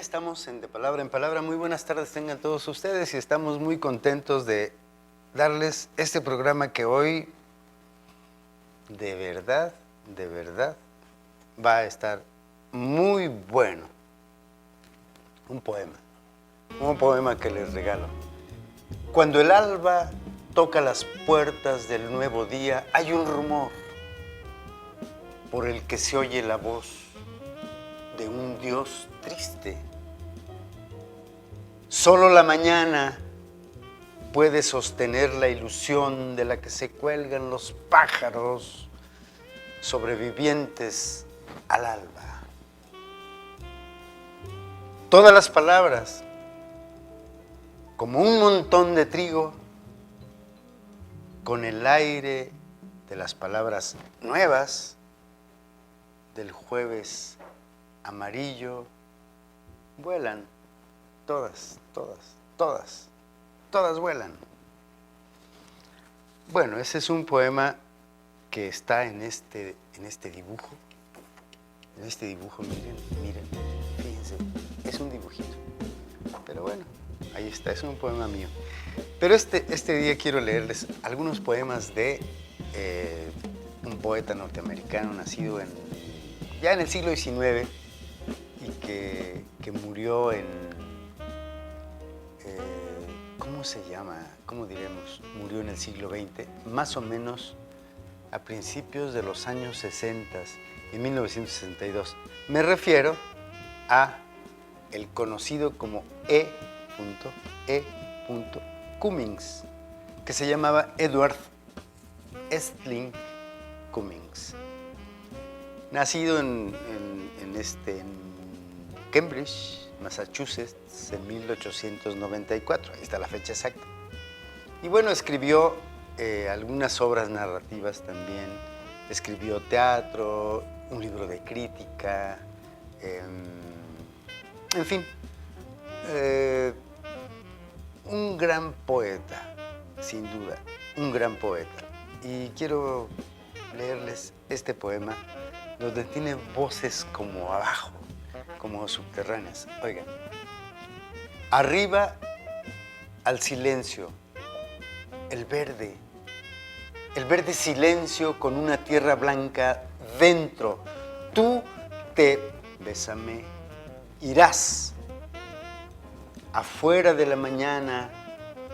estamos en De Palabra en Palabra. Muy buenas tardes tengan todos ustedes y estamos muy contentos de darles este programa que hoy de verdad va a estar muy bueno. Un poema que les regalo. Cuando el alba toca las puertas del nuevo día, hay un rumor por el que se oye la voz de un Dios triste. Solo la mañana puede sostener la ilusión de la que se cuelgan los pájaros sobrevivientes al alba. Todas las palabras, como un montón de trigo, con el aire de las palabras nuevas del jueves amarillo, vuelan, todas vuelan. Bueno, ese es un poema que está en este dibujo. En este dibujo, miren, fíjense, es un dibujito. Pero bueno, ahí está, es un poema mío. Pero este día quiero leerles algunos poemas de un poeta norteamericano nacido ya en el siglo XIX y que murió ¿cómo se llama? ¿Cómo diremos? Murió en el siglo XX, más o menos a principios de los años 60, en 1962. Me refiero a el conocido como E. Cummings, que se llamaba Edward Estling Cummings. Nacido en Cambridge, Massachusetts, en 1894, ahí está la fecha exacta. Y bueno, escribió algunas obras narrativas también, escribió teatro, un libro de crítica, en fin, un gran poeta, sin duda, un gran poeta. Y quiero leerles este poema donde tiene voces como abajo, como subterráneas. Oigan, arriba al silencio, el verde silencio con una tierra blanca dentro. Tú bésame, irás. Afuera de la mañana,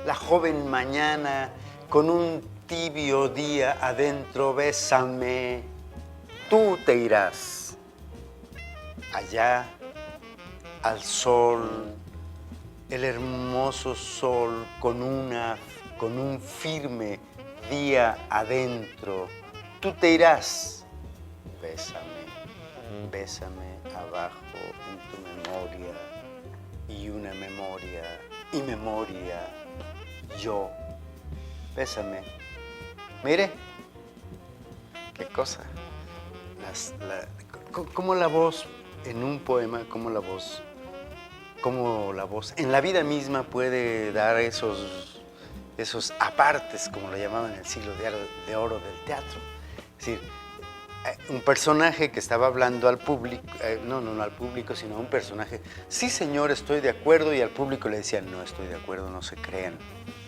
la joven mañana con un tibio día adentro, bésame. Tú te irás. Allá, al sol, el hermoso sol con un firme día adentro. Tú te irás. Bésame abajo en tu memoria y una memoria y memoria yo. Bésame. Mire, qué cosa. Como la voz en un poema, como la voz en la vida misma puede dar esos apartes, como lo llamaban en el siglo de oro del teatro. Es decir, un personaje que estaba hablando al público, no al público, sino a un personaje, sí señor, estoy de acuerdo, y al público le decían, no estoy de acuerdo, no se crean,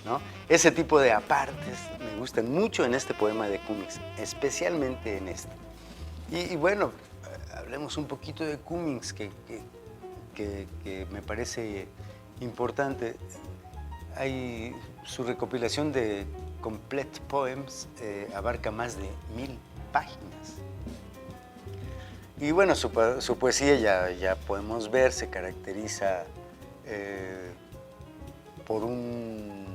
¿no? Ese tipo de apartes me gustan mucho en este poema de Cummings, especialmente en este. Y bueno, hablemos un poquito de Cummings, que me parece importante. Hay su recopilación de Complete Poems, abarca más de 1000 páginas. Y bueno, su poesía ya podemos ver, se caracteriza por una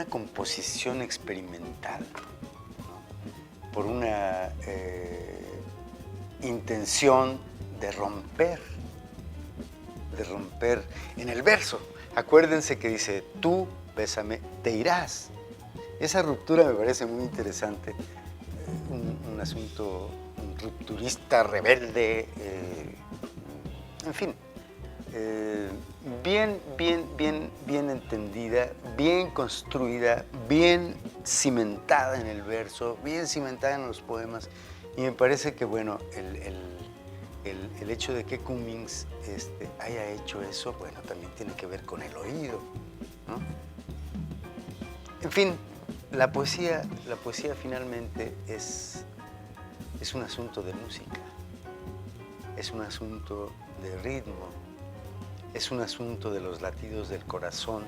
composición experimental, ¿no? Por una intención de romper en el verso. Acuérdense que dice, tú, bésame, te irás. Esa ruptura me parece muy interesante, un asunto rupturista, rebelde, en fin, bien entendida, bien construida, bien cimentada en el verso, bien cimentada en los poemas. Y me parece que, bueno, el hecho de que Cummings haya hecho eso, bueno, también tiene que ver con el oído, ¿no? En fin, la poesía finalmente es un asunto de música, es un asunto de ritmo, es un asunto de los latidos del corazón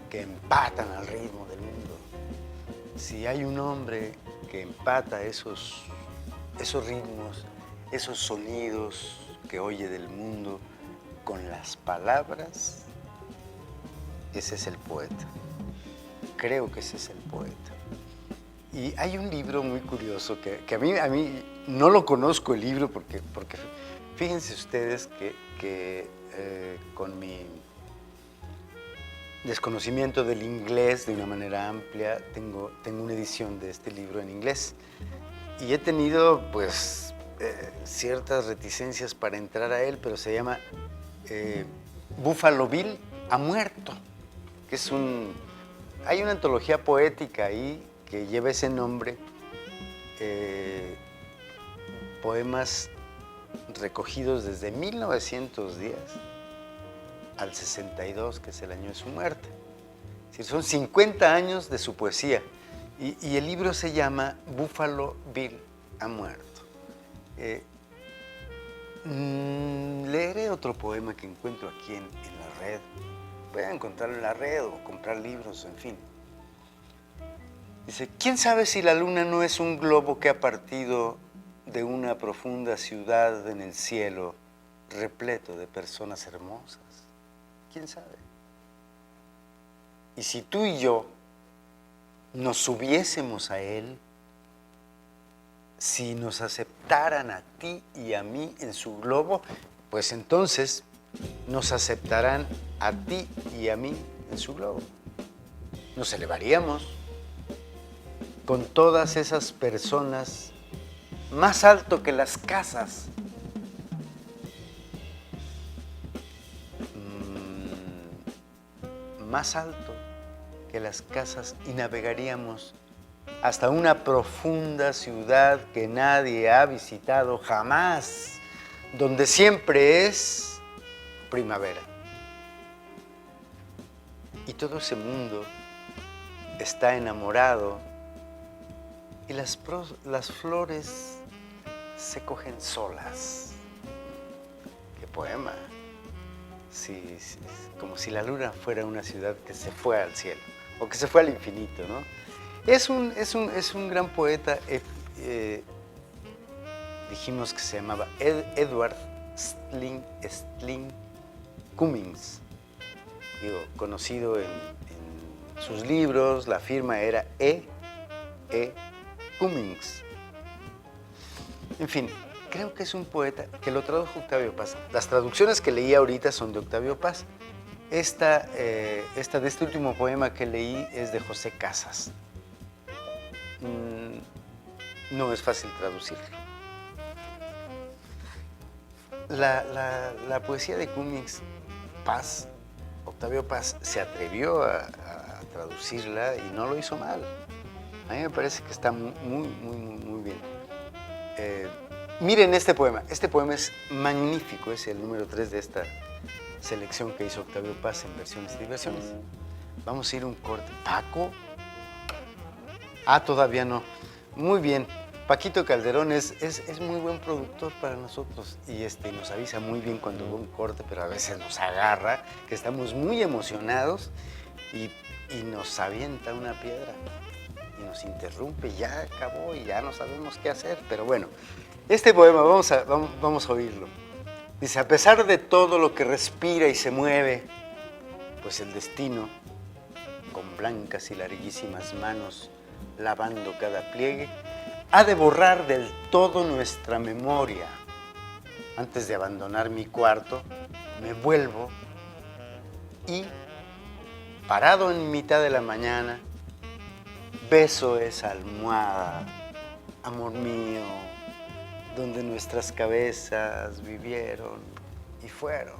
que empatan al ritmo del mundo. Si hay un hombre que empata esos ritmos, esos sonidos que oye del mundo con las palabras, ese es el poeta. Creo que ese es el poeta. Y hay un libro muy curioso que a mí no lo conozco el libro porque fíjense ustedes que con mi desconocimiento del inglés de una manera amplia, tengo una edición de este libro en inglés. Y he tenido, pues, ciertas reticencias para entrar a él, pero se llama Buffalo Bill ha muerto, que es hay una antología poética ahí que lleva ese nombre, poemas recogidos desde 1910 al 62, que es el año de su muerte. Es decir, son 50 años de su poesía. Y el libro se llama Buffalo Bill ha muerto. Leeré otro poema que encuentro aquí en la red. Pueden encontrarlo en la red o comprar libros, en fin. Dice, ¿quién sabe si la luna no es un globo que ha partido de una profunda ciudad en el cielo, repleto de personas hermosas? ¿Quién sabe? Y si tú y yo nos subiésemos a él, si nos aceptaran a ti y a mí en su globo, pues entonces nos aceptarán a ti y a mí en su globo. Nos elevaríamos con todas esas personas más alto que las casas. Más alto que las casas y navegaríamos hasta una profunda ciudad que nadie ha visitado jamás, donde siempre es primavera. Y todo ese mundo está enamorado y las flores se cogen solas. ¡Qué poema! Sí, como si la luna fuera una ciudad que se fue al cielo o que se fue al infinito, ¿no? Es un gran poeta. Dijimos que se llamaba Edward Stling Cummings, conocido en sus libros. La firma era E. Cummings. En fin, creo que es un poeta que lo tradujo Octavio Paz. Las traducciones que leí ahorita son de Octavio Paz. Esta de este último poema que leí es de José Casas. No es fácil traducirlo. La poesía de Cummings, Octavio Paz, se atrevió a traducirla y no lo hizo mal. A mí me parece que está muy bien. Miren este poema. Este poema es magnífico, es el número 3 de esta selección que hizo Octavio Paz en Versiones y Diversiones. Vamos a ir un corte. ¿Paco? Todavía no. Muy bien. Paquito Calderón es muy buen productor para nosotros y nos avisa muy bien cuando va un corte, pero a veces nos agarra, que estamos muy emocionados y nos avienta una piedra y nos interrumpe, ya acabó y ya no sabemos qué hacer. Pero bueno, este poema vamos a oírlo. Dice, a pesar de todo lo que respira y se mueve, pues el destino, con blancas y larguísimas manos, lavando cada pliegue, ha de borrar del todo nuestra memoria. Antes de abandonar mi cuarto, me vuelvo y, parado en mitad de la mañana, beso esa almohada, amor mío, donde nuestras cabezas vivieron y fueron.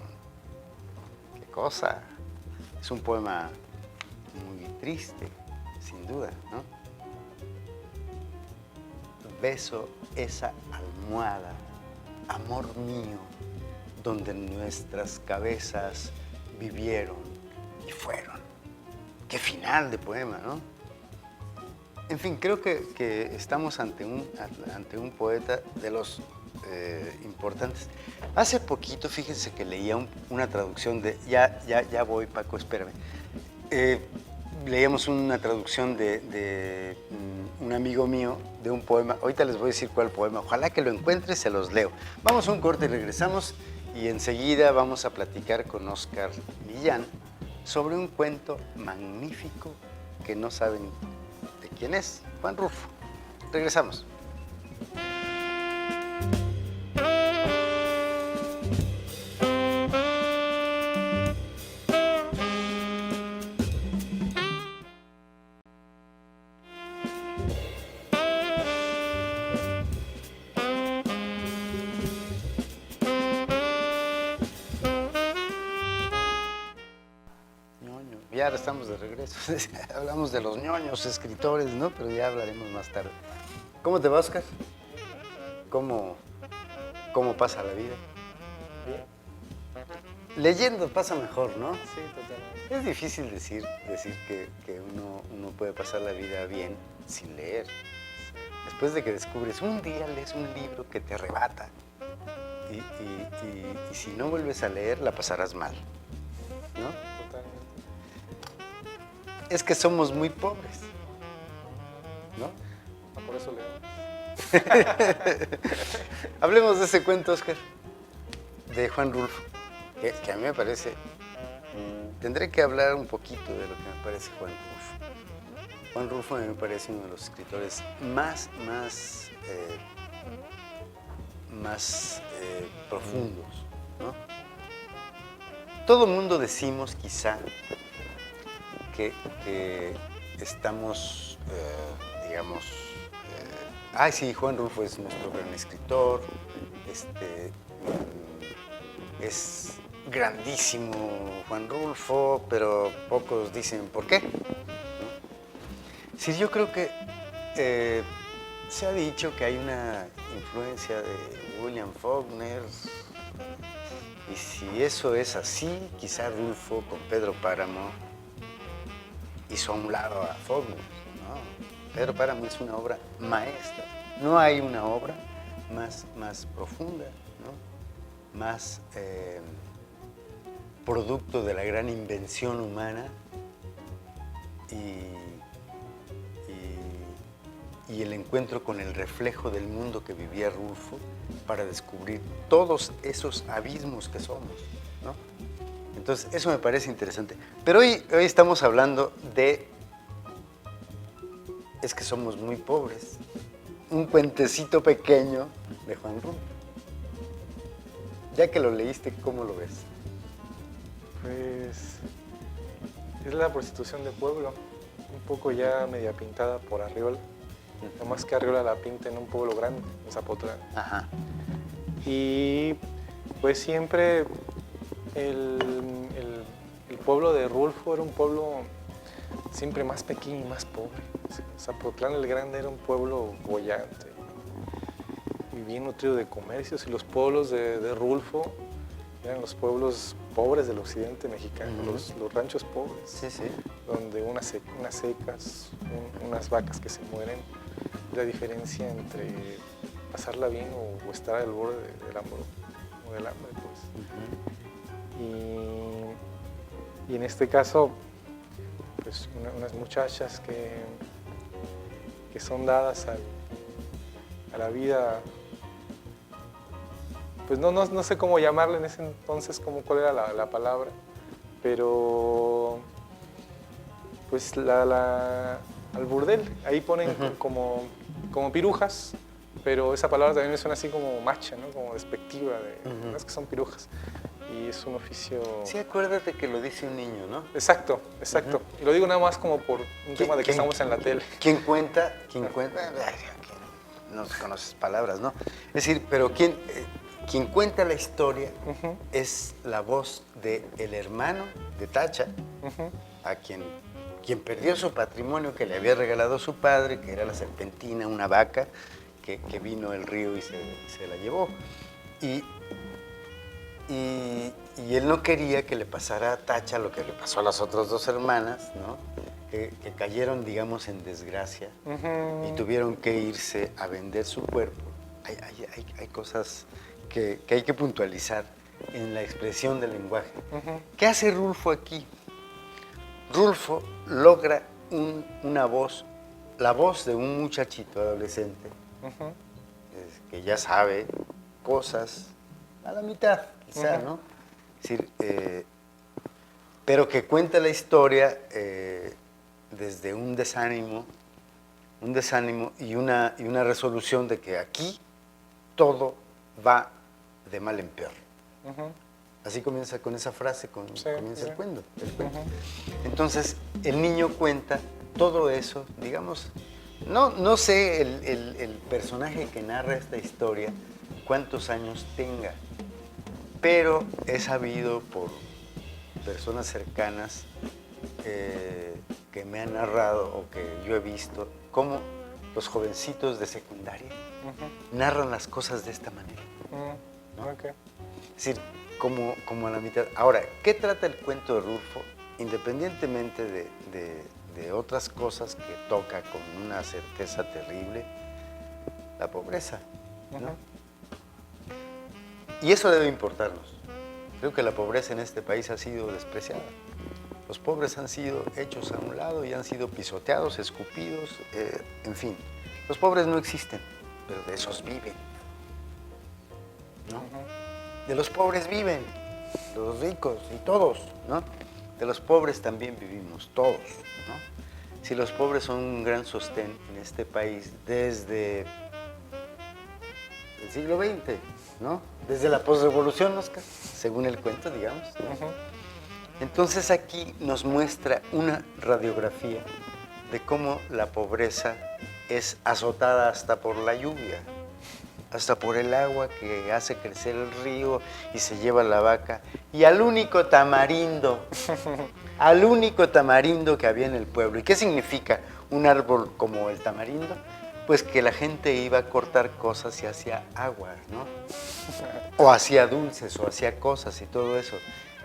¡Qué cosa! Es un poema muy triste, sin duda, ¿no? Beso esa almohada amor mío, donde nuestras cabezas vivieron y fueron. Qué final de poema, ¿no? En fin, creo que estamos ante un poeta de los importantes. Hace poquito, fíjense que leía una traducción de... Ya voy, Paco, espérame. Leíamos una traducción de un amigo mío de un poema. Ahorita les voy a decir cuál poema. Ojalá que lo encuentre, se los leo. Vamos a un corte y regresamos. Y enseguida vamos a platicar con Óscar Millán sobre un cuento magnífico que no saben de quién es, Juan Rulfo. Regresamos. Ya estamos de regreso. Hablamos de los ñoños escritores, ¿no? Pero ya hablaremos más tarde. ¿Cómo te va, Óscar? ¿Cómo pasa la vida? Bien. Leyendo pasa mejor, ¿no? Sí, totalmente. Es difícil decir que uno puede pasar la vida bien sin leer. Después de que descubres, un día lees un libro que te arrebata y si no vuelves a leer, la pasarás mal, ¿no? Totalmente. Es que somos muy pobres, ¿no? Ah, por eso leo. Hablemos de ese cuento, Óscar, de Juan Rulfo, que a mí me parece... Tendré que hablar un poquito de lo que me parece Juan Rulfo. Juan Rulfo a mí me parece uno de los escritores más profundos, ¿no? Todo mundo decimos, quizá, que estamos, digamos, ay sí, Juan Rulfo es nuestro gran escritor, es grandísimo Juan Rulfo, pero pocos dicen por qué, ¿no? Sí, yo creo que se ha dicho que hay una influencia de William Faulkner, y si eso es así, quizá Rulfo con Pedro Páramo hizo a un lado a Faulkner, ¿no? Pedro Páramo es una obra maestra. No hay una obra más profunda, ¿no? Más producto de la gran invención humana y el encuentro con el reflejo del mundo que vivía Rulfo para descubrir todos esos abismos que somos, ¿no? Entonces, eso me parece interesante. Pero hoy estamos hablando de... Es que somos muy pobres. Un cuentecito pequeño de Juan Rulfo. Ya que lo leíste, ¿cómo lo ves? Pues es la prostitución de pueblo, un poco ya media pintada por Arriola. Nomás que Arriola la pinta en un pueblo grande, en Zapotlán. Ajá. Y pues siempre el pueblo de Rulfo era un pueblo siempre más pequeño y más pobre. Zapotlán el Grande era un pueblo boyante y bien nutrido de comercios, y los pueblos de Rulfo eran los pueblos pobres del occidente mexicano, los ranchos pobres, Sí, sí. donde unas secas, unas vacas que se mueren, la diferencia entre pasarla bien o estar al borde del hambre, pues. Y en este caso, pues unas muchachas que son dadas a la vida, pues no sé cómo llamarle en ese entonces, cuál era la palabra, pero pues al burdel, ahí ponen como pirujas, pero esa palabra también me suena así como macha, ¿no? Como despectiva, no es que son pirujas, y es un oficio... Sí, acuérdate que lo dice un niño, ¿no? Exacto. Y lo digo nada más como por un tema de que estamos en la tele. ¿Quién cuenta? No conoces palabras, ¿no? Es decir, pero quien cuenta la historia es la voz del hermano de Tacha, a quien perdió su patrimonio que le había regalado su padre, que era la serpentina, una vaca, que vino el río y se la llevó. Y, y él no quería que le pasara a Tacha lo que le pasó a las otras dos hermanas, ¿no? Que cayeron, digamos, en desgracia y tuvieron que irse a vender su cuerpo. Hay cosas que hay que puntualizar en la expresión del lenguaje. ¿Qué hace Rulfo aquí? Rulfo logra una voz, la voz de un muchachito adolescente que ya sabe cosas a la mitad, quizá, ¿no? Es decir, pero que cuenta la historia desde un desánimo y una resolución de que aquí todo va de mal en peor. Así comienza con esa frase, comienza el cuento. Entonces, el niño cuenta todo eso, digamos, no sé el personaje que narra esta historia cuántos años tenga, pero he sabido por personas cercanas que me han narrado o que yo he visto cómo los jovencitos de secundaria narran las cosas de esta manera. ¿No? Okay. Es decir, como a la mitad. Ahora, ¿qué trata el cuento de Rulfo? Independientemente de otras cosas que toca con una certeza terrible, la pobreza, ¿no? Y eso debe importarnos. Creo que la pobreza en este país ha sido despreciada. Los pobres han sido hechos a un lado y han sido pisoteados, escupidos, en fin. Los pobres no existen, pero de esos viven, ¿no? De los pobres viven los ricos y todos, ¿no? De los pobres también vivimos todos, ¿no? Si los pobres son un gran sostén en este país desde el siglo XX, ¿no? Desde la posrevolución, Oscar, según el cuento, digamos, ¿no? Entonces aquí nos muestra una radiografía de cómo la pobreza es azotada hasta por la lluvia, hasta por el agua que hace crecer el río y se lleva la vaca, y al único tamarindo que había en el pueblo. ¿Y qué significa un árbol como el tamarindo? Pues que la gente iba a cortar cosas y hacía agua, ¿no? O hacía dulces, o hacía cosas y todo eso.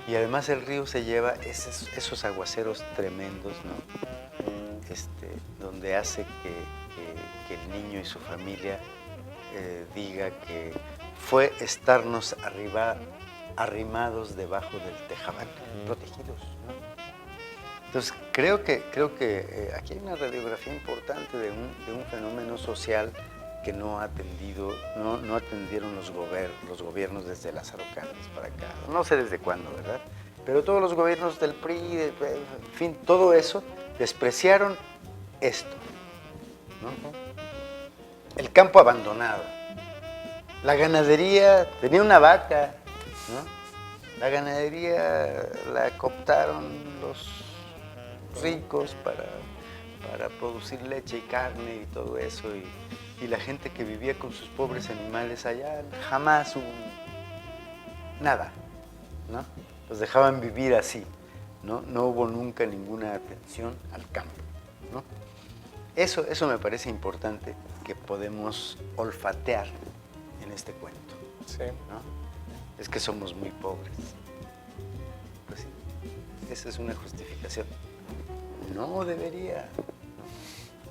Y además el río se lleva esos aguaceros tremendos, ¿no? Donde hace que el niño y su familia diga que fue estarnos arrimados debajo del tejabán, protegidos, ¿no? Entonces creo que aquí hay una radiografía importante de un fenómeno social que no atendieron los gobiernos desde Lázaro Cárdenas para acá. No sé desde cuándo, ¿verdad? Pero todos los gobiernos del PRI, en fin, todo eso, despreciaron esto, ¿no? El campo abandonado. La ganadería, tenía una vaca, ¿no? La ganadería la cooptaron los ricos para producir leche y carne y todo eso, y la gente que vivía con sus pobres animales allá jamás hubo nada, ¿no? Los dejaban vivir así, ¿no? No hubo nunca ninguna atención al campo, ¿no? Eso me parece importante que podemos olfatear en este cuento, Sí. ¿no? Es que somos muy pobres. Pues sí, esa es una justificación. No debería,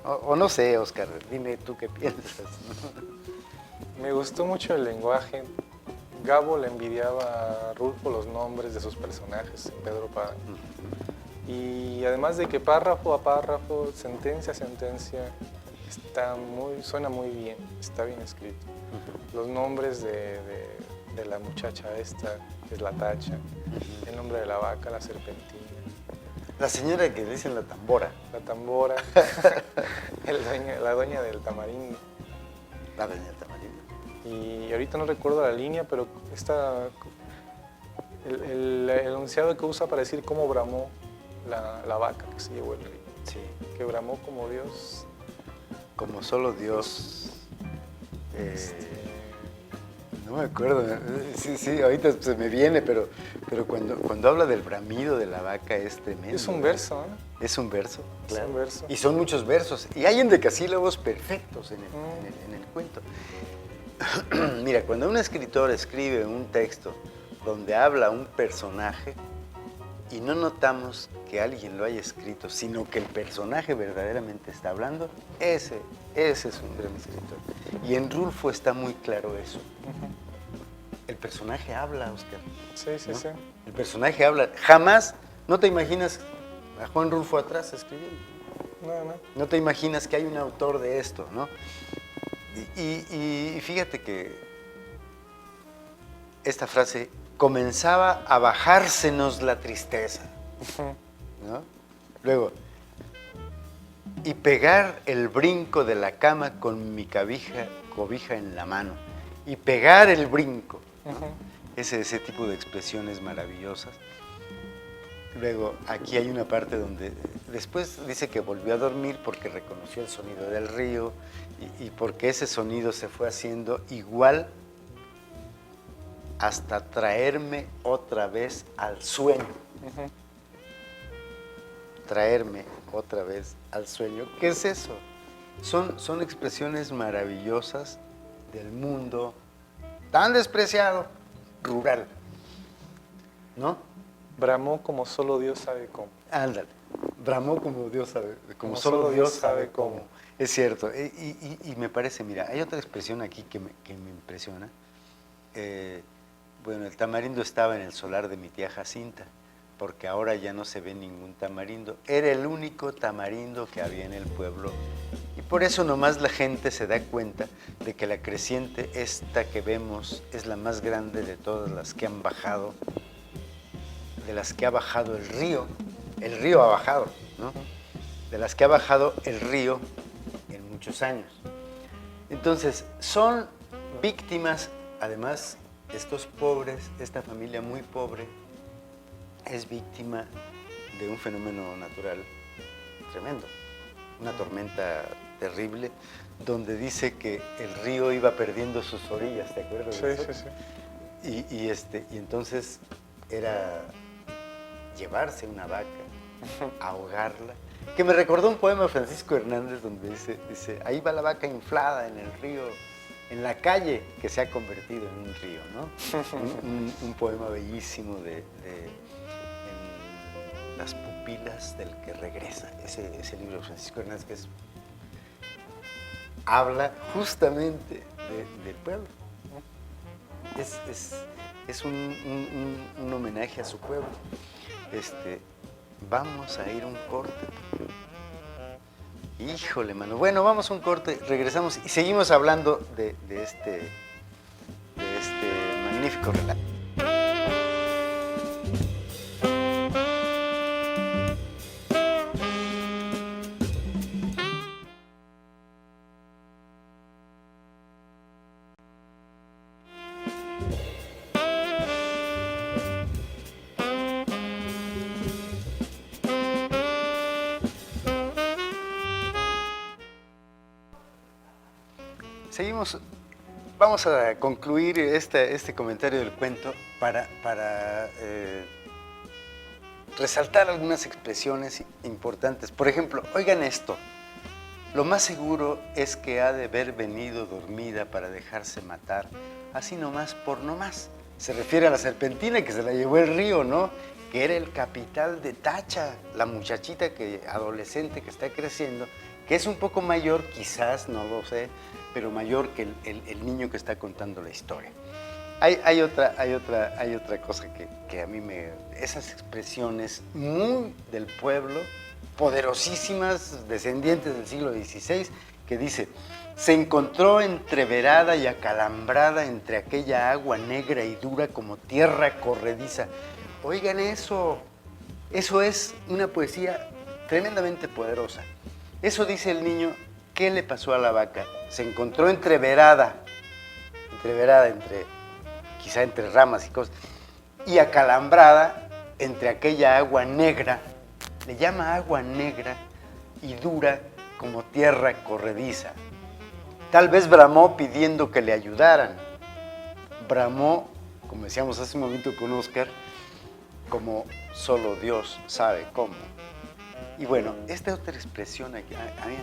¿no? O no sé, Oscar, dime tú qué piensas, ¿no? Me gustó mucho el lenguaje. Gabo le envidiaba a Rulfo los nombres de sus personajes en Pedro Páramo. Y además de que párrafo a párrafo, sentencia a sentencia, suena muy bien, está bien escrito. Los nombres de la muchacha esta, que es la Tacha, el nombre de la vaca, la serpentina. La señora que dicen la tambora. La tambora, la dueña del tamarindo. La doña Tamarindo. Y ahorita no recuerdo la línea, pero el enunciado que usa para decir cómo bramó la vaca que se llevó el río. Sí. Que bramó como Dios. Como solo Dios. No me acuerdo. Sí, ahorita se me viene, pero cuando habla del bramido de la vaca es tremendo. Es un verso, ¿eh? Es un verso, claro. Es un verso. Y son muchos versos. Y hay endecasílabos perfectos en el cuento. Mira, cuando un escritor escribe un texto donde habla un personaje y no notamos que alguien lo haya escrito, sino que el personaje verdaderamente está hablando, ese es un gran escritor. Y en Rulfo está muy claro eso. El personaje habla, Oscar. Sí, sí, ¿no? sí. El personaje habla. Jamás, no te imaginas a Juan Rulfo atrás escribiendo. No, no. No te imaginas que hay un autor de esto, ¿no? Y fíjate que esta frase comenzaba a bajársenos la tristeza, ¿no? Luego, y pegar el brinco de la cama con mi cobija en la mano. Y pegar el brinco. Ese tipo de expresiones maravillosas. Luego, aquí hay una parte donde después dice que volvió a dormir porque reconoció el sonido del río y porque ese sonido se fue haciendo igual hasta traerme otra vez al sueño. Traerme otra vez al sueño. ¿Qué es eso? Son expresiones maravillosas del mundo tan despreciado, rural, ¿no? Bramó como solo Dios sabe cómo. Ándale, bramó como Dios sabe, como solo Dios sabe cómo. Es cierto, y me parece, mira, hay otra expresión aquí que me impresiona. Bueno, el tamarindo estaba en el solar de mi tía Jacinta, porque ahora ya no se ve ningún tamarindo. Era el único tamarindo que había en el pueblo. Y por eso nomás la gente se da cuenta de que la creciente, esta que vemos, es la más grande de todas las que han bajado, de las que ha bajado el río. El río ha bajado, ¿no? De las que ha bajado el río en muchos años. Entonces, son víctimas, además, estos pobres, esta familia muy pobre, es víctima de un fenómeno natural tremendo, una tormenta terrible, donde dice que el río iba perdiendo sus orillas, ¿te acuerdas de eso? Sí, sí, sí. Y entonces era llevarse una vaca, ahogarla, que me recordó un poema de Francisco Hernández donde dice, ahí va la vaca inflada en el río, en la calle que se ha convertido en un río, ¿no? Un poema bellísimo en Las pupilas del que regresa, ese libro de Francisco Hernández que habla justamente del pueblo. Es un homenaje a su pueblo. Vamos a ir a un corte. Híjole, mano. Bueno, vamos a un corte, regresamos y seguimos hablando de este magnífico relato. Seguimos, vamos a concluir este comentario del cuento para resaltar algunas expresiones importantes. Por ejemplo, oigan esto, lo más seguro es que ha de haber venido dormida para dejarse matar, así nomás por nomás. Se refiere a la serpentina que se la llevó el río, ¿no? Que era el capital de Tacha, la muchachita adolescente que está creciendo, que es un poco mayor, quizás, no lo sé, pero mayor que el niño que está contando la historia. Hay otra cosa que a mí esas expresiones muy del pueblo, poderosísimas, descendientes del siglo XVI, que dice, se encontró entreverada y acalambrada entre aquella agua negra y dura como tierra corrediza. Oigan eso es una poesía tremendamente poderosa. Eso dice el niño. ¿Qué le pasó a la vaca? Se encontró entreverada quizá entre ramas y cosas, y acalambrada entre aquella agua negra, le llama agua negra y dura como tierra corrediza. Tal vez bramó pidiendo que le ayudaran. Bramó, como decíamos hace un momento con Oscar, como solo Dios sabe cómo. Y bueno, esta otra expresión aquí, a mí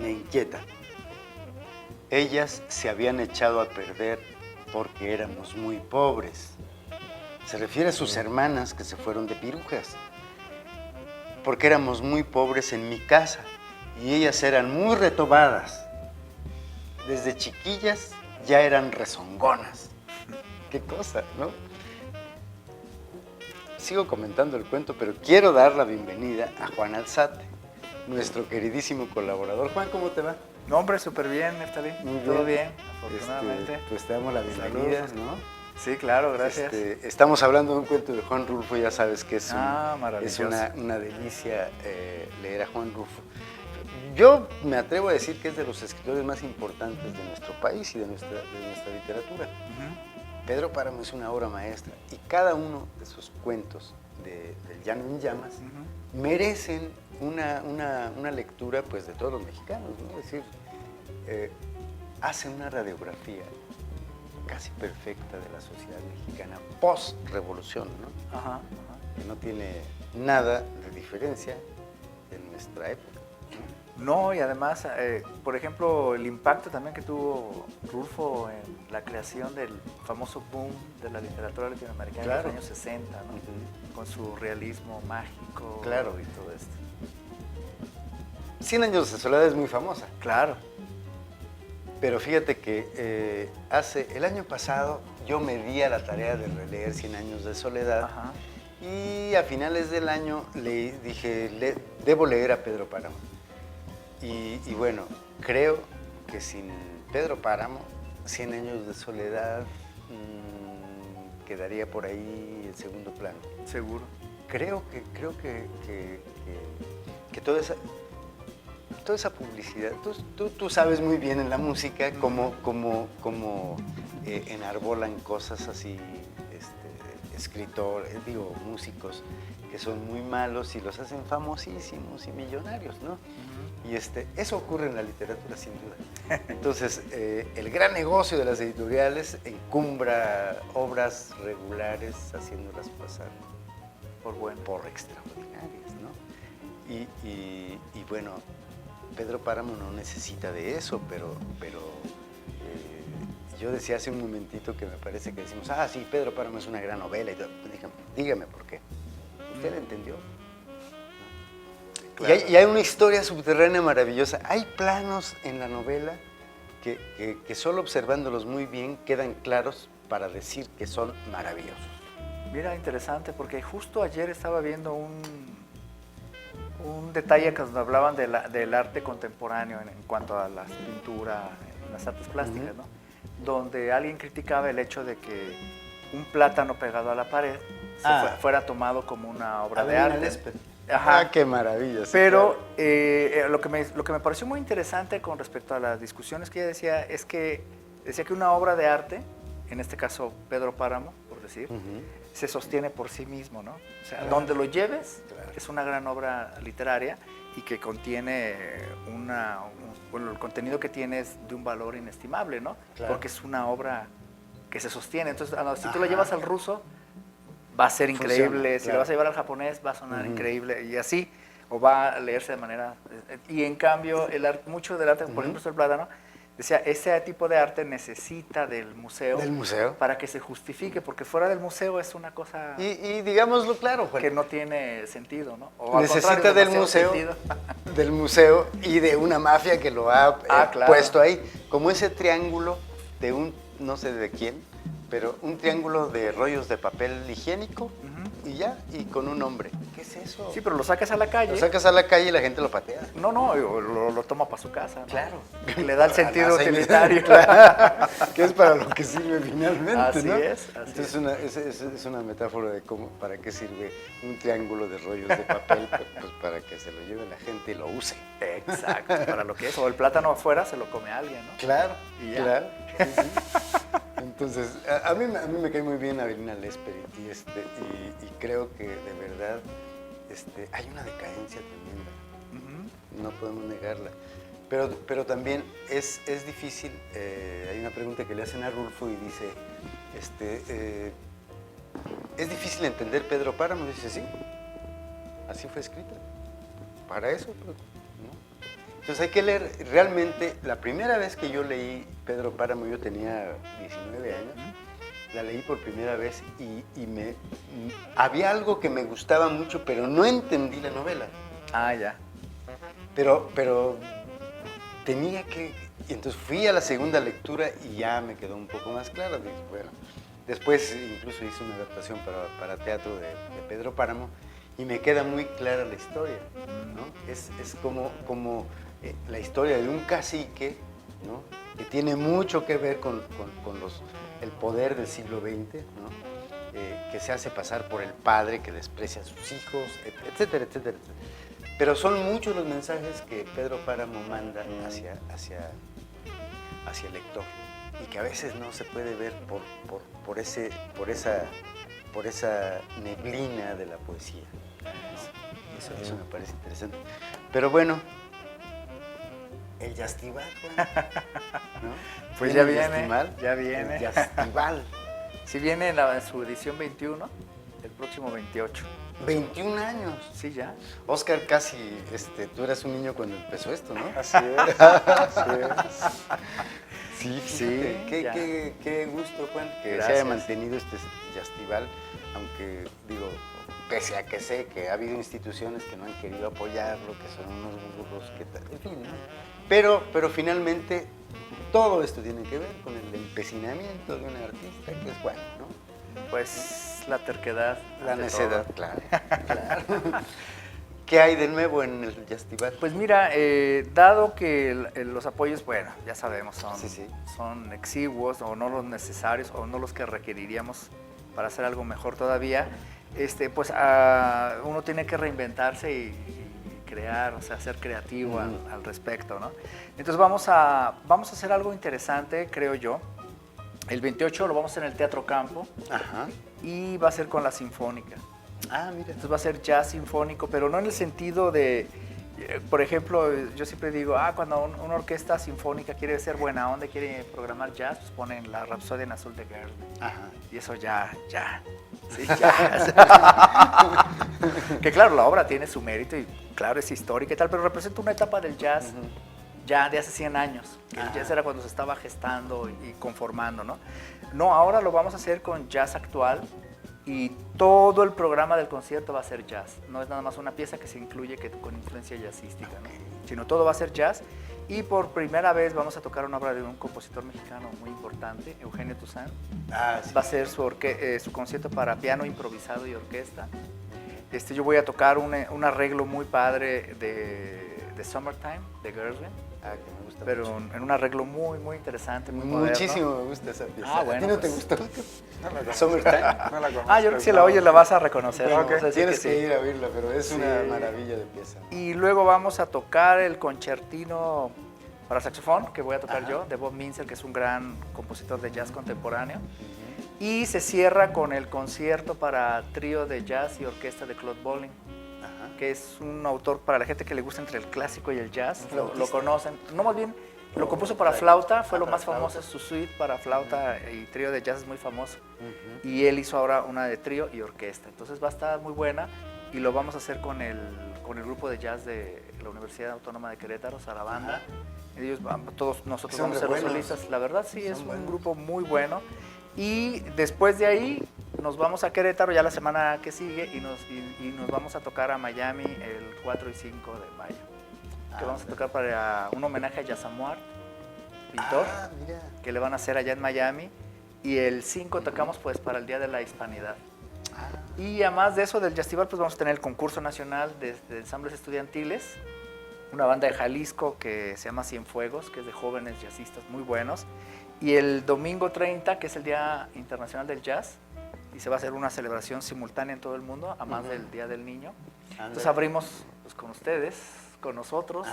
me inquieta. ellas se habían echado a perder porque éramos muy pobres. Se refiere a sus hermanas que se fueron de pirujas, porque éramos muy pobres en mi casa y ellas eran muy retobadas. Desde chiquillas ya eran rezongonas. Qué cosa, ¿no? Sigo comentando el cuento, pero quiero dar la bienvenida a Juan Alzate, nuestro queridísimo colaborador. Juan, ¿cómo te va? No, hombre, súper bien, Neftalí. Todo bien, afortunadamente. Pues te damos la bienvenida, Saludos. ¿no? Sí, claro, gracias. Estamos hablando de un cuento de Juan Rulfo, ya sabes que es, es maravilloso. una delicia leer a Juan Rulfo. Yo me atrevo a decir que es de los escritores más importantes de nuestro país y de nuestra literatura. Pedro Páramo es una obra maestra y cada uno de sus cuentos del Llano en Llamas merecen una lectura pues, de todos los mexicanos, ¿no? Es decir, hace una radiografía casi perfecta de la sociedad mexicana post-revolución, ¿no? Que no tiene nada de diferencia de nuestra época. No, y además, por ejemplo, el impacto también que tuvo Rulfo en la creación del famoso boom de la literatura latinoamericana en los años 60, ¿no? Con su realismo mágico y todo esto. 100 años de soledad es muy famosa. Claro. Pero fíjate que el año pasado yo me di a la tarea de releer 100 años de soledad y a finales del año le dije, debo leer a Pedro Páramo. Y bueno, creo que sin Pedro Páramo, 100 años de soledad quedaría por ahí en segundo plano. Seguro. Creo que toda esa publicidad, tú sabes muy bien en la música cómo enarbolan cosas así, escritores, músicos que son muy malos y los hacen famosísimos y millonarios, ¿no? Y eso ocurre en la literatura sin duda. Entonces, el gran negocio de las editoriales encumbra obras regulares haciéndolas pasar por extraordinarias, ¿no? Y bueno, Pedro Páramo no necesita de eso, pero yo decía hace un momentito que me parece que decimos, sí, Pedro Páramo es una gran novela. Y todo. Dígame por qué. ¿Usted la entendió? Claro. Y hay una historia subterránea maravillosa. Hay planos en la novela que solo observándolos muy bien quedan claros para decir que son maravillosos. Mira, interesante, porque justo ayer estaba viendo un detalle que nos hablaban del arte contemporáneo en cuanto a la pintura, las artes plásticas, ¿no? Donde alguien criticaba el hecho de que un plátano pegado a la pared fuera tomado como una obra de arte. Qué maravilla. Sí, pero claro. Lo que me pareció muy interesante con respecto a las discusiones que ella decía es que decía que una obra de arte, en este caso Pedro Páramo, por decir, se sostiene por sí mismo, ¿no? O sea, donde lo lleves es una gran obra literaria y que contiene bueno, el contenido que tiene es de un valor inestimable, ¿no? Porque es una obra que se sostiene. Entonces, si tú la llevas al ruso, va a ser increíble. Si la vas a llevar al japonés, va a sonar increíble. Y así, o va a leerse de manera... Y en cambio, mucho del arte, por ejemplo, el plátano, decía, ese tipo de arte necesita del museo. ¿Del museo? Para que se justifique, porque fuera del museo es una cosa... Y digámoslo claro, Juan. Que no tiene sentido, ¿no? O necesita del museo y de una mafia que lo ha puesto ahí. Como ese triángulo de un, no sé de quién, pero un triángulo de rollos de papel higiénico y ya, y con un nombre. ¿Qué es eso? Sí, pero lo sacas a la calle. Lo sacas a la calle y la gente lo patea. No, lo toma para su casa, ¿no? Claro. Le da el sentido utilitario. Claro, que es para lo que sirve finalmente, así ¿no? Es. Entonces es una metáfora de para qué sirve un triángulo de rollos de papel, pues para que se lo lleve la gente y lo use. Exacto, para lo que es. O el plátano afuera se lo come alguien, ¿no? Claro, claro. Sí. Entonces, a mí me cae muy bien Avelina Lésperi y creo que de verdad hay una decadencia tremenda. No podemos negarla. Pero también es difícil, hay una pregunta que le hacen a Rulfo y dice, ¿es difícil entender Pedro Páramo? Dice, sí, así fue escrita, para eso, ¿no? Entonces hay que leer, realmente, la primera vez que yo leí Pedro Páramo, yo tenía 19 años, la leí por primera vez y había algo que me gustaba mucho, pero no entendí la novela. Ah, ya. Pero tenía que... Y entonces fui a la segunda lectura y ya me quedó un poco más claro. Dije, bueno, después incluso hice una adaptación para teatro de Pedro Páramo y me queda muy clara la historia, ¿no? Es como la historia de un cacique, ¿no? Que tiene mucho que ver con el poder del siglo XX, ¿no? Que se hace pasar por el padre, que desprecia a sus hijos, etcétera, etcétera, etcétera. Pero son muchos los mensajes que Pedro Páramo manda hacia el lector y que a veces no se puede ver por esa neblina de la poesía. Eso me parece interesante. Pero bueno, el Yastival, ¿no? Pues ¿Viene ya el viene, Yastimal? ya viene. El Yastival. Sí viene en su edición 21, el próximo 28. 21 años. Sí, ya. Oscar, casi, tú eras un niño cuando empezó esto, ¿no? Así es, así es. Sí, Sí, ya. Qué gusto, Juan, que se Gracias. haya mantenido este Yastival, aunque, digo, pese a que sé que ha habido instituciones que no han querido apoyarlo, que son unos burros, que tal, en fin, ¿no? Pero finalmente todo esto tiene que ver con el empecinamiento de un artista, que es bueno, ¿no? Pues la terquedad. La ante necedad, todo. claro. ¿Qué hay de nuevo en el Yastival? Pues mira, dado que los apoyos, bueno, ya sabemos, Sí. son exiguos o no los necesarios o no los que requeriríamos para hacer algo mejor todavía, pues uno tiene que reinventarse y crear, o sea, ser creativo al respecto, ¿no? Entonces vamos a hacer algo interesante, creo yo. El 28 lo vamos a hacer en el Teatro Campo. Ajá. Y va a ser con la Sinfónica. Ah, mira. Entonces va a ser jazz sinfónico, pero no en el sentido de, por ejemplo, yo siempre digo, cuando una orquesta sinfónica quiere ser buena onda, quiere programar jazz, pues ponen la Rapsodia en Azul de Gershwin. Ajá. Y eso ya. Sí, ya. Que claro, la obra tiene su mérito y claro, es histórica y tal, pero representa una etapa del jazz ya de hace 100 años. Que el jazz era cuando se estaba gestando y conformando, ¿no? No, ahora lo vamos a hacer con jazz actual. Y todo el programa del concierto va a ser jazz. No es nada más una pieza que se incluye con influencia jazzística, ¿no? Sino todo va a ser jazz. Y por primera vez vamos a tocar una obra de un compositor mexicano muy importante, Eugenio Toussaint. Sí. Va a ser su concierto para piano improvisado y orquesta. Yo voy a tocar un arreglo muy padre de Summertime, de Gershwin. Que me gusta Pero mucho. en un arreglo muy, muy interesante, muy moderno. Muchísimo me gusta esa pieza. Bueno, ¿A ti no te pues, gustó? No la conozco. Summertime. No la conozco. yo creo que si la oyes la vas a reconocer. Bueno, ¿no? Vas a decir tienes que sí. ir a oírla, pero es una Sí. maravilla de pieza. Y luego vamos a tocar el concertino para saxofón, que voy a tocar yo, de Bob Minzer, que es un gran compositor de jazz contemporáneo. Y se cierra con el concierto para trío de jazz y orquesta de Claude Bolling, que es un autor para la gente que le gusta entre el clásico y el jazz. Lo conocen. No, más bien, lo compuso para flauta, fue lo más famoso, su suite para flauta y trío de jazz es muy famoso. Y él hizo ahora una de trío y orquesta. Entonces va a estar muy buena y lo vamos a hacer con el grupo de jazz de la Universidad Autónoma de Querétaro, Sarabanda. Ellos, todos nosotros Son vamos a ser los buenos. solistas. La verdad sí, Son es un buenos. grupo muy bueno. Y después de ahí nos vamos a Querétaro ya la semana que sigue y nos vamos a tocar a Miami el 4 y 5 de mayo. Que vamos a tocar para un homenaje a Yasamuart, pintor, Mira. que le van a hacer allá en Miami. Y el 5 tocamos pues para el Día de la Hispanidad. Y además de eso, del Yastival, pues vamos a tener el concurso nacional de ensambles estudiantiles, una banda de Jalisco que se llama Cienfuegos, que es de jóvenes jazzistas muy buenos. Y el domingo 30, que es el Día Internacional del Jazz, y se va a hacer una celebración simultánea en todo el mundo, a más del Día del Niño. Entonces abrimos pues, con ustedes, con nosotros.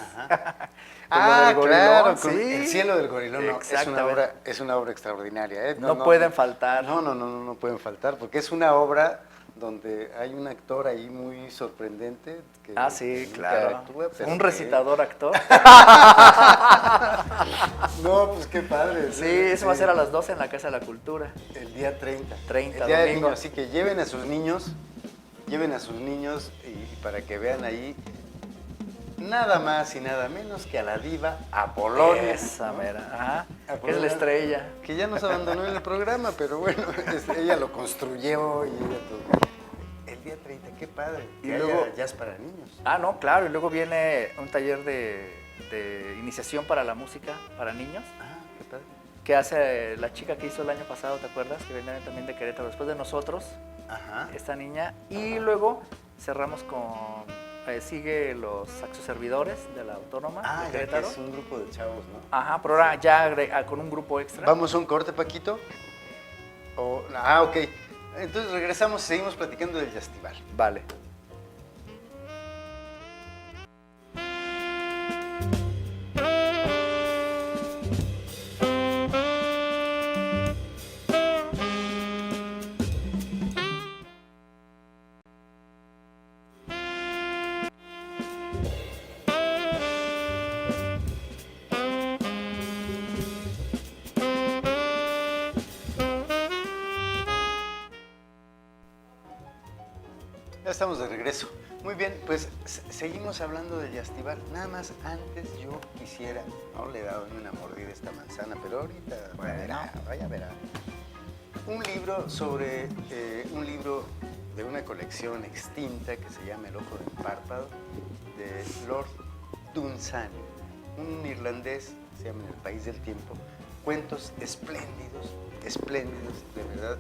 Con lo del Gorilón, claro, con sí. El cielo del gorilón. No, Exactamente. es una obra extraordinaria. ¿eh? No pueden faltar. No pueden faltar, porque es una obra donde hay un actor ahí muy sorprendente. Que Sí, nunca claro. actúa, pero Un que- recitador actor. No, pues qué padre. Sí, eso va a ser a las 12 en la Casa de la Cultura. El día 30. 30, el día del domingo. niño. Así que lleven a sus niños y para que vean ahí nada más y nada menos que a la diva Apolonia. Esa ¿no? mera, ajá. Apolonia, Es la estrella. Que ya nos abandonó en el programa, pero bueno, ella lo construyó y ella todo. El día 30, qué padre. Y Que luego- haya jazz para niños. Ah, no, claro. Y luego viene un taller de iniciación para la música para niños Ah, qué padre. que hace la chica que hizo el año pasado, ¿te acuerdas? Que venía también de Querétaro después de nosotros, Ajá. esta niña. Y luego cerramos con... sigue los saxoservidores de la Autónoma Ah, de ya que Querétaro. es un grupo de chavos, ¿no? Ajá, pero ahora ya con un grupo extra. ¿Vamos a un corte, Paquito? Ok. Entonces regresamos y seguimos platicando del Yastival. Vale. Ya estamos de regreso. Muy bien, pues seguimos hablando del Yastival. Nada más antes yo quisiera, no le he dado ni una mordida a esta manzana, pero ahorita vaya a ver. Un libro sobre, un libro de una colección extinta que se llama El Ojo del Párpado, de Lord Dunsany, un irlandés, se llama En el País del Tiempo. Cuentos espléndidos, de verdad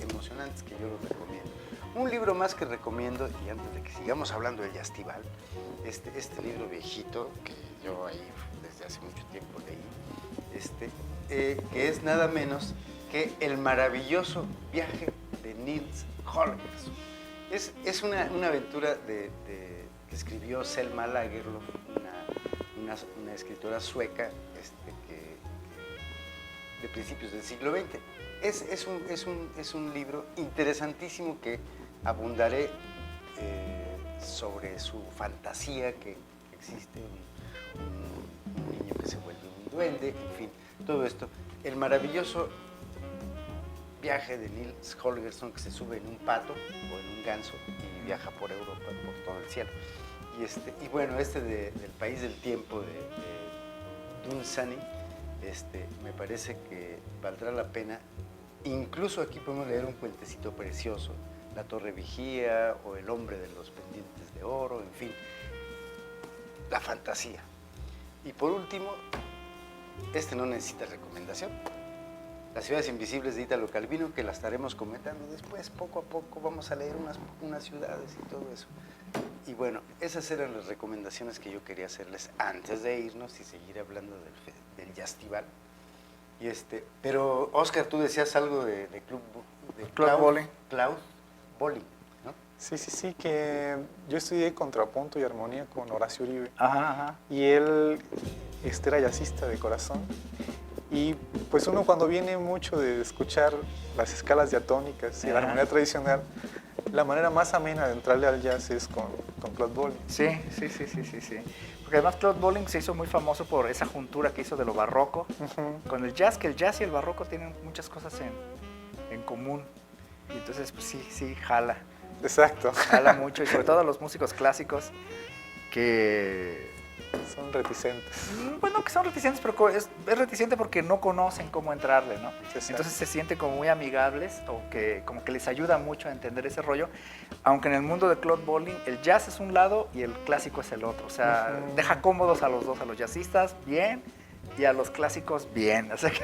emocionantes, que yo los recomiendo. Un libro más que recomiendo, y antes de que sigamos hablando del Yastival, este libro viejito que yo ahí desde hace mucho tiempo leí, que es nada menos que El maravilloso viaje de Niels Holgersson. Es una aventura que escribió Selma Lagerlöf, una escritora sueca de principios del siglo XX. Es un libro interesantísimo que abundaré sobre su fantasía, que existe un niño que se vuelve un duende, en fin, todo esto. El maravilloso viaje de Niels Holgersson, que se sube en un pato o en un ganso y viaja por Europa, por todo el cielo. Y bueno, del País del Tiempo de Dunsany, me parece que valdrá la pena. Incluso aquí podemos leer un cuentecito precioso, La Torre Vigía o El Hombre de los Pendientes de Oro, en fin, la fantasía. Y por último, no necesita recomendación, Las ciudades invisibles de Ítalo Calvino, que la estaremos comentando después, poco a poco vamos a leer unas ciudades y todo eso. Y bueno, esas eran las recomendaciones que yo quería hacerles antes de irnos y seguir hablando del Yastival. Pero Oscar, tú decías algo de Claude Bolling. Claude Bolling, ¿no? Sí, que yo estudié contrapunto y armonía con Horacio Uribe. Ajá, ajá. Y él era jazzista de corazón. Y pues uno cuando viene mucho de escuchar las escalas diatónicas y la armonía tradicional, la manera más amena de entrarle al jazz es con Claude Bolling. Sí. Porque además Claude Bolling se hizo muy famoso por esa juntura que hizo de lo barroco con el jazz, que el jazz y el barroco tienen muchas cosas en común. Y entonces, pues sí, jala. Exacto. Jala mucho, y sobre todo a los músicos clásicos que... Son reticentes. Bueno, que son reticentes, pero es reticente porque no conocen cómo entrarle, ¿no? Exacto. Entonces se sienten como muy amigables o que como que les ayuda mucho a entender ese rollo, aunque en el mundo de Claude Bolling el jazz es un lado y el clásico es el otro, o sea, deja cómodos a los dos, a los jazzistas bien y a los clásicos bien, o sea que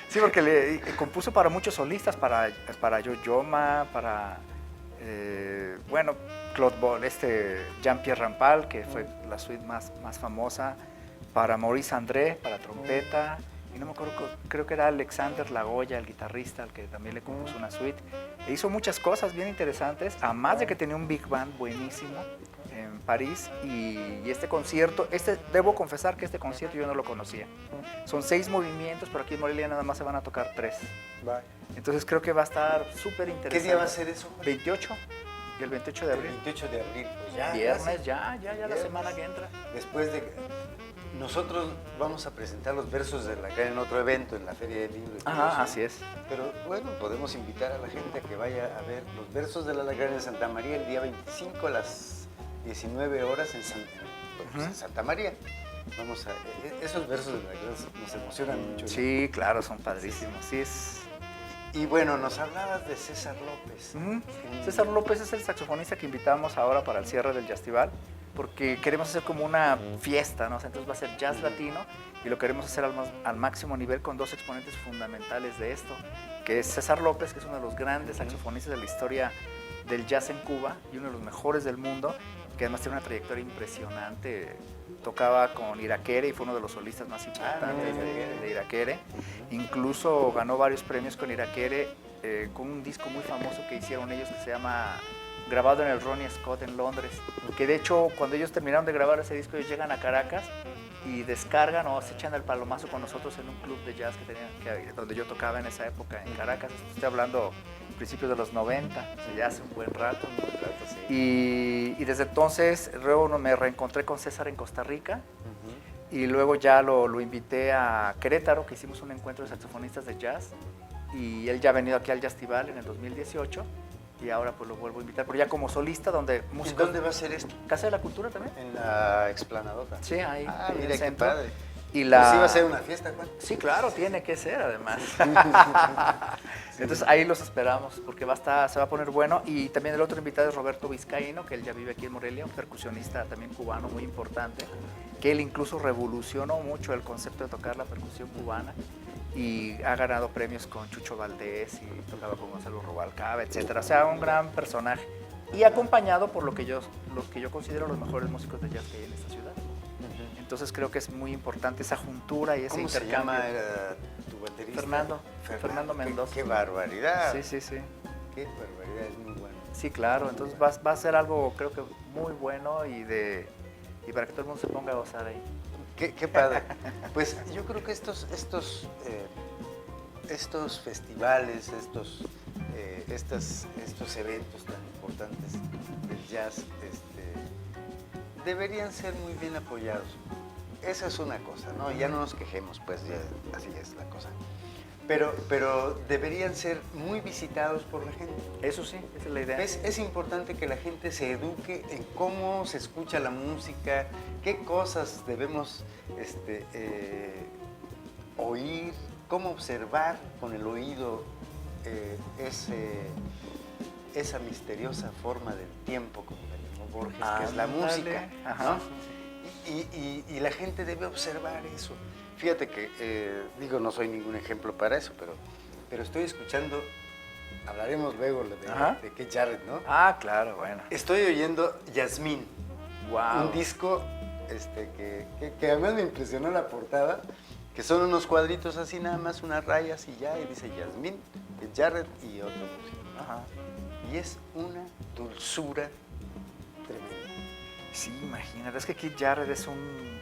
sí, porque le compuso para muchos solistas, para Yo-Yoma, para bueno, Claude Bolling, Jean-Pierre Rampal, que fue la suite más famosa, para Maurice André, para trompeta, y no me acuerdo, creo que era Alexander Lagoya, el guitarrista, al que también le compuso una suite. E hizo muchas cosas bien interesantes, además de que tenía un big band buenísimo en París, y este concierto, debo confesar que este concierto yo no lo conocía. Son 6 movimientos, pero aquí en Morelia nada más se van a tocar 3. Bye. Entonces creo que va a estar súper interesante. ¿Qué día va a ser eso? 28, el 28 de El abril. 28 de abril, pues ya. Viernes, casi. ya la Viernes. semana que entra. Después de... Nosotros vamos a presentar los versos de Lacrán en otro evento, en la Feria del Libro. y todo eso. Ajá, así es. Pero bueno, podemos invitar a la gente a que vaya a ver los versos de la Lacrán en Santa María el día 25 a las 19 horas en pues, en Santa María. Vamos a, esos versos de verdad nos emocionan mucho. ¿No? Sí, claro, son padrísimos. Sí, es... Y bueno, nos hablabas de César López. César López es el saxofonista que invitamos ahora para el cierre del Jazztival, porque queremos hacer como una fiesta, ¿no? O sea, entonces va a ser jazz latino y lo queremos hacer al máximo nivel con dos exponentes fundamentales de esto, que es César López, que es uno de los grandes saxofonistas de la historia del jazz en Cuba y uno de los mejores del mundo, que además tiene una trayectoria impresionante. Tocaba con Irakere y fue uno de los solistas más importantes de Irakere. Incluso ganó varios premios con Irakere con un disco muy famoso que hicieron ellos que se llama grabado en el Ronnie Scott en Londres, que de hecho cuando ellos terminaron de grabar ese disco ellos llegan a Caracas y descargan o se echan el palomazo con nosotros en un club de jazz donde yo tocaba en esa época en Caracas. Estoy hablando principios de los 90, o sea, ya hace un buen rato. Sí. Y desde entonces luego me reencontré con César en Costa Rica y luego ya lo invité a Querétaro, que hicimos un encuentro de saxofonistas de jazz y él ya ha venido aquí al Jazztival en el 2018 y ahora pues lo vuelvo a invitar, pero ya como solista donde músicos... ¿Dónde va a ser esto? Casa de la Cultura también. En la Explanadota. Sí, ahí. Ah, ahí en mira el qué centro. padre. Y Pues sí va a ser una fiesta, Juan. Sí, claro, tiene que ser además. Entonces ahí los esperamos porque se va a poner bueno. Y también el otro invitado es Roberto Vizcaíno, que él ya vive aquí en Morelia, un percusionista también cubano muy importante, que él incluso revolucionó mucho el concepto de tocar la percusión cubana y ha ganado premios con Chucho Valdés y tocaba con Gonzalo Rubalcaba, etcétera. O sea, un gran personaje. Y acompañado por lo que yo considero los mejores músicos de jazz que hay en esta ciudad. Entonces creo que es muy importante esa juntura y ese ¿Cómo intercambio. se llama tu baterista? Fernando Mendoza. Qué barbaridad. Sí, sí, sí. Qué barbaridad, es muy bueno. Sí, claro. Entonces va a ser algo creo que muy bueno y para que todo el mundo se ponga a gozar ahí. Qué padre. Pues yo creo que estos festivales, estos eventos tan importantes del jazz, deberían ser muy bien apoyados. Esa es una cosa, ¿no? Ya no nos quejemos, pues ya así es la cosa. Pero deberían ser muy visitados por la gente. Eso sí, esa es la idea. Es importante que la gente se eduque en cómo se escucha la música, qué cosas debemos oír, cómo observar con el oído esa misteriosa forma del tiempo, como le llamó Borges, que es la música, ¿no? Y la gente debe observar eso. Fíjate que, no soy ningún ejemplo para eso, pero estoy escuchando, hablaremos luego de Keith Jarrett, ¿no? Ah, claro, bueno. Estoy oyendo Yasmín, Wow. un disco que además me impresionó la portada, que son unos cuadritos así nada más, unas rayas y ya, y dice Yasmín, Keith Jarrett y otro músico. Ajá. Y es una dulzura tremenda. Sí, imagínate, es que Keith Jarrett es un...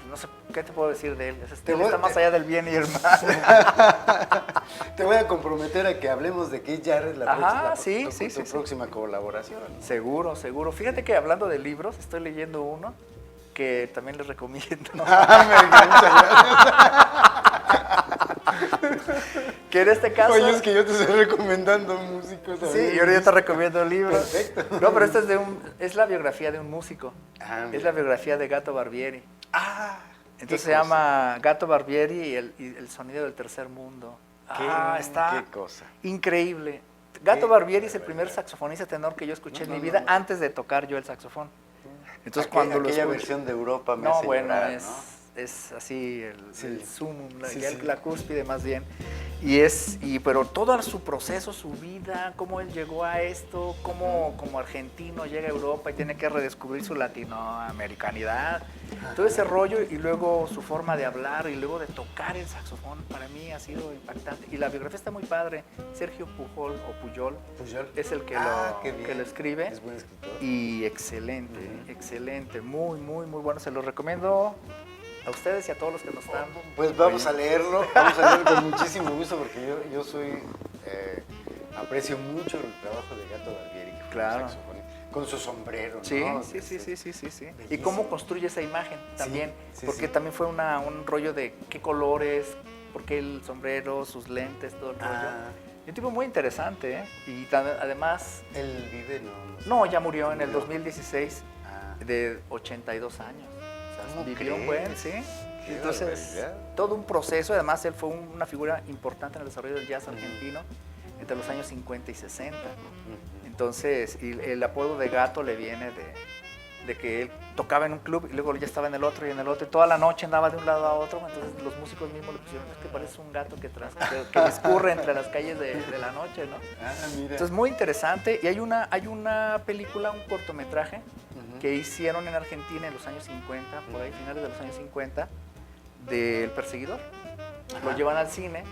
No sé, ¿qué te puedo decir de él? Te Está más allá del bien y el mal. Te voy a comprometer a que hablemos de Keith Jarrett la próxima colaboración. Seguro, seguro. Fíjate que hablando de libros, estoy leyendo uno que también les recomiendo. Que en este caso... Oye, es que yo te estoy recomendando músicos. Sí, y ahora yo te recomiendo el libro. Perfecto. No, pero este es la biografía de un músico. Es la biografía de Gato Barbieri. Ah, entonces se llama Gato Barbieri y el sonido del tercer mundo. Está qué cosa. Increíble. Gato Barbieri es el primer saxofonista tenor que yo escuché en mi vida antes de tocar yo el saxofón. Entonces cuando aquella versión de Europa me hace llorar, ¿no? Es así el sumum, sí. La cúspide más bien. Pero todo su proceso, su vida, cómo él llegó a esto, cómo como argentino llega a Europa y tiene que redescubrir su latinoamericanidad, todo ese rollo y luego su forma de hablar y luego de tocar el saxofón, para mí ha sido impactante. Y la biografía está muy padre. Sergio Pujol es el que lo escribe. Es buen escritor. Y excelente, excelente, muy, muy, muy bueno. Se lo recomiendo a ustedes y a todos los que nos están... Pues vamos a leerlo con muchísimo gusto porque yo aprecio mucho el trabajo de Gato Barbieri, que fue un saxofonista, con su sombrero, sí, ¿no? Sí. Y cómo construye esa imagen también, porque también fue un rollo de qué colores, por qué el sombrero, sus lentes, todo el rollo. Un tipo muy interesante, ¿eh? Y además... ¿Él vive? No, ya murió en el 2016, de 82 años. ¿Cómo vivió un crees? buen, sí. Qué Entonces, barbaridad. todo un proceso. Además, él fue una figura importante en el desarrollo del jazz argentino entre los años 50 y 60. Entonces, y el apodo de Gato le viene de que él tocaba en un club y luego ya estaba en el otro y en el otro, y toda la noche andaba de un lado a otro. Entonces, los músicos mismos le pusieron, es que parece un gato que discurre entre las calles de la noche, ¿no? Ah, mira. Entonces, muy interesante. Y hay una película, un cortometraje que hicieron en Argentina en los años 50, por ahí, finales de los años 50, del Perseguidor. Lo llevan al cine,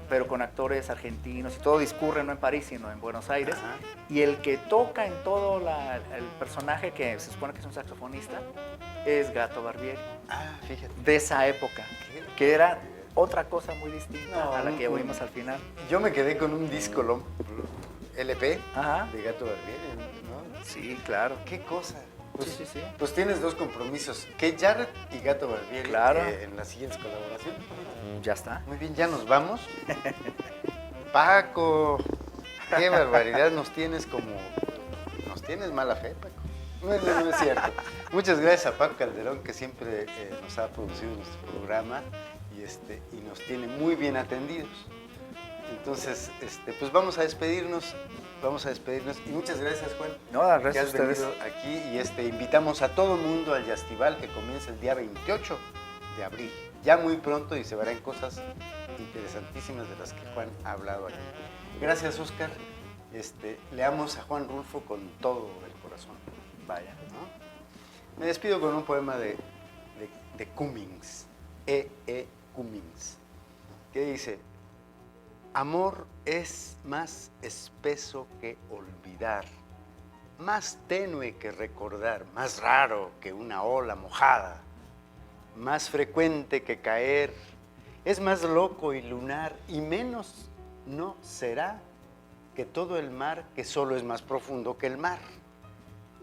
pero con actores argentinos y todo discurre no en París, sino en Buenos Aires. Ajá. Y el que toca en todo el personaje, que se supone que es un saxofonista, es Gato Barbieri, Ah, fíjate. de esa época, que era otra cosa muy distinta No, a la que oímos al final. Yo me quedé con un disco LP Ajá. de Gato Barbieri, ¿no? Sí, claro. ¿Qué cosa? Pues, Sí, sí, sí. Pues tienes dos compromisos, Keith Jarrett y Gato Barbieri, Claro. en las siguientes colaboraciones. Ya está. Muy bien, ya nos vamos. Paco, qué barbaridad, nos tienes mala fe, Paco. No es cierto. Muchas gracias a Paco Calderón, que siempre nos ha producido nuestro programa y nos tiene muy bien atendidos. Entonces, pues vamos a despedirnos y muchas gracias, Juan. No, que gracias a has ustedes. venido aquí y invitamos a todo el mundo al Yastival, que comienza el día 28 de abril. Ya muy pronto, y se verán cosas interesantísimas de las que Juan ha hablado aquí. Gracias, Óscar. Leamos a Juan Rulfo con todo el corazón. Vaya, ¿no? Me despido con un poema de Cummings, Cummings, que dice: amor es más espeso que olvidar, más tenue que recordar, más raro que una ola mojada, más frecuente que caer, es más loco y lunar, y menos no será que todo el mar, que solo es más profundo que el mar.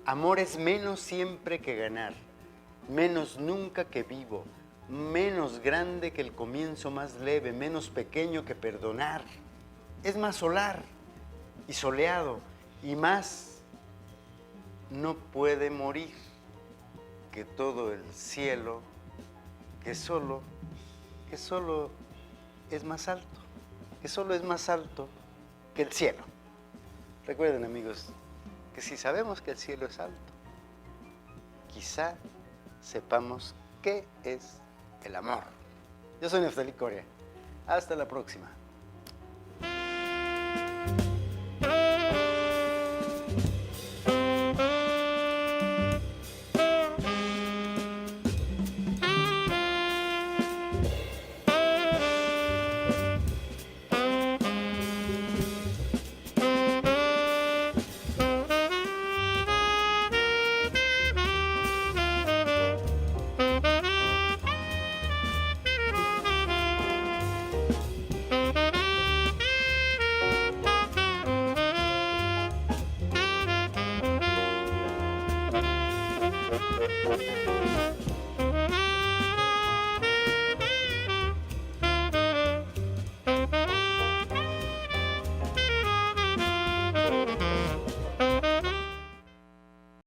Amor es menos siempre que ganar, menos nunca que vivo, menos grande que el comienzo más leve, menos pequeño que perdonar. Es más solar y soleado, y más no puede morir que todo el cielo, que solo es más alto, que el cielo. Recuerden, amigos, que si sabemos que el cielo es alto, quizá sepamos qué es el amor. Yo soy Neftali Coria. Hasta la próxima.